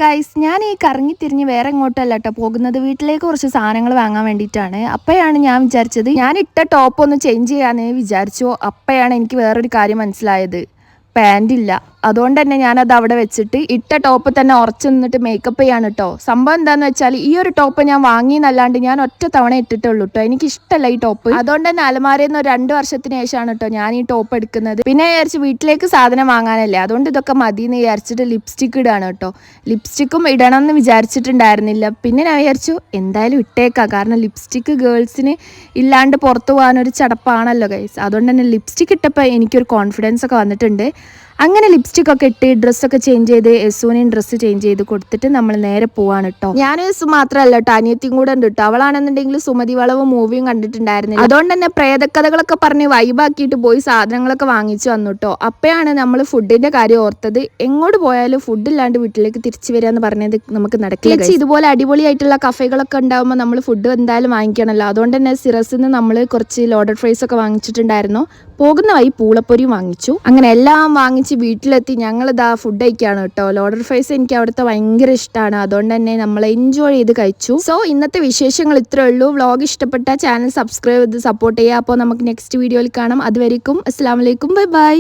Guys, ഞാൻ ഈ കറങ്ങി തിരിഞ്ഞ് വേറെ എങ്ങോട്ടല്ല കേട്ടോ പോകുന്നത്. വീട്ടിലേക്ക് കുറച്ച് സാധനങ്ങൾ വാങ്ങാൻ വേണ്ടിയിട്ടാണ്. അപ്പോഴാണ് ഞാൻ വിചാരിച്ചത് ഞാൻ ഇട്ട ടോപ്പ് ഒന്ന് ചേഞ്ച് ചെയ്യാമെന്ന് വിചാരിച്ചു. അപ്പോഴാണ് എനിക്ക് വേറൊരു കാര്യം മനസ്സിലായത്, പാൻ്റ് ഇല്ല. അതുകൊണ്ട് തന്നെ ഞാനത് അവിടെ വെച്ചിട്ട് ഇട്ട ടോപ്പ് തന്നെ ഉറച്ചു നിന്നിട്ട് മേക്കപ്പ് ചെയ്യാണ് കേട്ടോ. സംഭവം എന്താണെന്ന് വെച്ചാൽ ഈ ഒരു ടോപ്പ് ഞാൻ വാങ്ങിയെന്നല്ലാണ്ട് ഞാൻ ഒറ്റ തവണ ഇട്ടിട്ടുള്ളൂ കേട്ടോ. എനിക്ക് ഇഷ്ടമല്ല ഈ ടോപ്പ്. അതുകൊണ്ട് തന്നെ അലമാരയിൽ നിന്ന് 2 വർഷത്തിന് ശേഷമാണ് കേട്ടോ ഞാൻ ഈ ടോപ്പ് എടുക്കുന്നത്. പിന്നെ വിചാരിച്ച് വീട്ടിലേക്ക് സാധനം വാങ്ങാനല്ലേ, അതുകൊണ്ട് ഇതൊക്കെ മതി എന്ന് വിചാരിച്ചിട്ട് ലിപ്സ്റ്റിക്ക് ഇടുകയാണ് കേട്ടോ. ലിപ്സ്റ്റിക്കും ഇടണം എന്ന് വിചാരിച്ചിട്ടുണ്ടായിരുന്നില്ല. പിന്നെ ഞാൻ വിചാരിച്ചു എന്തായാലും ഇട്ടേക്കാം, കാരണം ലിപ്സ്റ്റിക്ക് ഗേൾസിന് ഇല്ലാണ്ട് പുറത്തു പോകാനൊരു ചടപ്പാണല്ലോ ഗൈസ്. അതുകൊണ്ട് തന്നെ ലിപ്സ്റ്റിക്ക് ഇട്ടപ്പോൾ എനിക്കൊരു കോൺഫിഡൻസ് ഒക്കെ വന്നിട്ടുണ്ട്. അങ്ങനെ ലിപ്സ്റ്റിക്കൊക്കെ ഇട്ട് ഡ്രസ്സൊക്കെ ചേഞ്ച് ചെയ്ത് യസുവിനെയും ഡ്രസ്സ് ചേഞ്ച് ചെയ്ത് കൊടുത്തിട്ട് നമ്മൾ നേരെ പോവാണ് കേട്ടോ. ഞാൻ യസു മാത്രമല്ല കേട്ടോ, അനിയത്തിയും കൂടെ ഉണ്ട് കേട്ടോ. അവളാണെന്നുണ്ടെങ്കിൽ സുമതി വളവ് മൂവിയും കണ്ടിട്ടുണ്ടായിരുന്നില്ല. അതുകൊണ്ട് തന്നെ പ്രേതക്കഥകളൊക്കെ പറഞ്ഞ് വൈബാക്കിയിട്ട് പോയി സാധനങ്ങളൊക്കെ വാങ്ങിച്ചു വന്നു കേട്ടോ. അപ്പോഴാണ് നമ്മൾ ഫുഡിന്റെ കാര്യം ഓർത്തത്. എങ്ങോട്ട് പോയാലും ഫുഡ് ഇല്ലാണ്ട് വീട്ടിലേക്ക് തിരിച്ചു വരിക എന്ന് പറഞ്ഞത് നമുക്ക് നടക്കില്ല. ഇതുപോലെ അടിപൊളിയായിട്ടുള്ള കഫേകളൊക്കെ ഉണ്ടാകുമ്പോൾ നമ്മൾ ഫുഡ് എന്തായാലും വാങ്ങിക്കണമല്ലോ. അതുകൊണ്ട് തന്നെ സിറസിൽ നിന്ന് നമ്മൾ കുറച്ച് ലോഡഡ് ഫ്രൈസ് ഒക്കെ വാങ്ങിച്ചിട്ടുണ്ടായിരുന്നു. പോകുന്ന വഴി പൂളപ്പൊരിയും വാങ്ങിച്ചു. അങ്ങനെ എല്ലാം വാങ്ങിച്ച് വീട്ടിലെത്തി ഞങ്ങളിതാ ഫുഡ് കഴിക്കുകയാണ് കേട്ടോ. ലോഡഡ് ഫ്രൈസ് എനിക്ക് അവിടുത്തെ ഭയങ്കര ഇഷ്ടമാണ്. അതുകൊണ്ട് തന്നെ നമ്മൾ എൻജോയ് ചെയ്ത് കഴിച്ചു. സോ ഇന്നത്തെ വിശേഷങ്ങൾ ഇത്രയേ ഉള്ളൂ. വ്ളോഗ് ഇഷ്ടപ്പെട്ട ചാനൽ സബ്സ്ക്രൈബ് ചെയ്ത് സപ്പോർട്ട് ചെയ്യുക. അപ്പോൾ നമുക്ക് നെക്സ്റ്റ് വീഡിയോയിൽ കാണാം. അതുവരെയും അസ്സലാമു അലൈക്കും, ബൈ ബൈ.